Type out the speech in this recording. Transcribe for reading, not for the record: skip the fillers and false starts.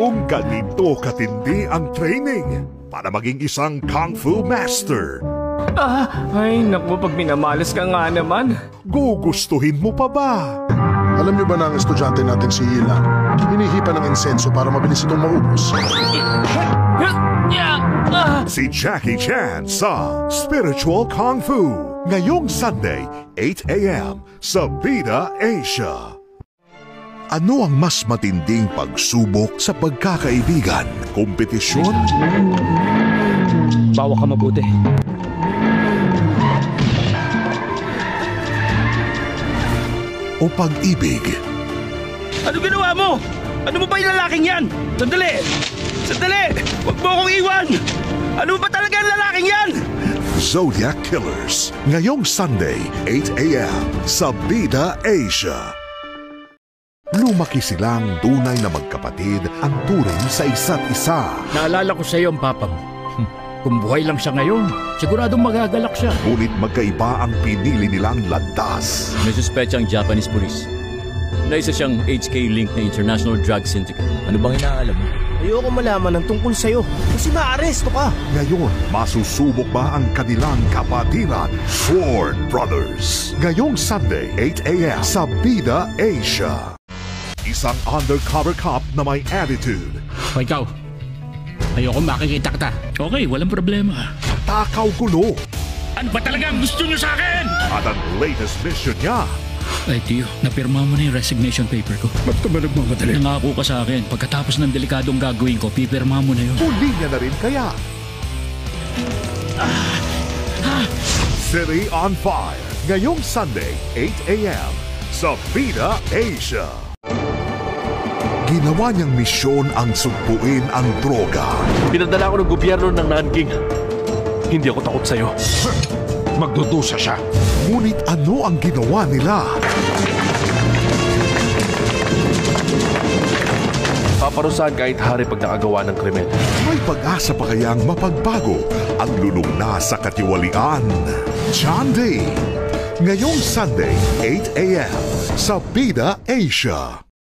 kung ganito katindi ang training para maging isang Kung Fu Master. Ay naku, pag minamalas ka nga naman. Gugustuhin mo pa ba? Alam niyo ba na ang estudyante natin si Yila, hinihipa ng insenso para mabilis itong maubos? Si Jackie Chan sa Spiritual Kung Fu. Ngayong Sunday, 8 a.m. sa Vida Asia. Ano ang mas matinding pagsubok sa pagkakaibigan? Kompetisyon? Bawa ka mabuti. O pag-ibig? Ano ginawa mo? Ano mo ba yung lalaking yan? Sandali! Sandali! Huwag mo akong iwan! Ano ba talaga ang lalaking yan? Zodiac Killers. Ngayong Sunday, 8 a.m. sa Vida Asia. Lumaki silang tunay na magkapatid ang turing sa isa't isa. Naalala ko sa iyo ang papa mo. Kung buhay lang siya ngayon, siguradong magagalak siya. Ngunit magkaiba ang pinili nilang landas. May suspetsang Japanese police na isa siyang HK-linked na international drug syndicate. Ano bang inaalam mo? Ayoko malaman ng tungkol sa'yo kasi maaresto ka. Ngayon, masusubok ba ang kanilang kapatiran? Sword Brothers. Ngayong Sunday, 8 a.m. sa Vida Asia. Isang undercover cop na may attitude. O ikaw, ayoko makikita kita. Okay, walang problema. Takaw gulo. Ano ba talaga ang gusto niyo sa akin? At ang latest mission niya. Ay, Tio, napirma mo na yung resignation paper ko. Ba't ka ba nagmamadali? Nangako ka sa akin, pagkatapos ng delikadong gagawin ko, pipirma mo na yun. Huli niya na rin kaya. City on Fire. Ngayong Sunday, 8 a.m. sa Vida Asia. Ginawa niyang misyon ang sugpuin ang droga. Pinadala ko ng gobyerno ng Nanking. Hindi ako takot sa'yo. Magdudusa siya. Ngunit ano ang ginawa nila? Paparusahan kahit hari pag nakagawa ng krimen. May pag-asa pa kayang mapagbago ang lulong na sa katiwalian? John Day. Ngayong Sunday, 8 a.m. sa Vida Asia.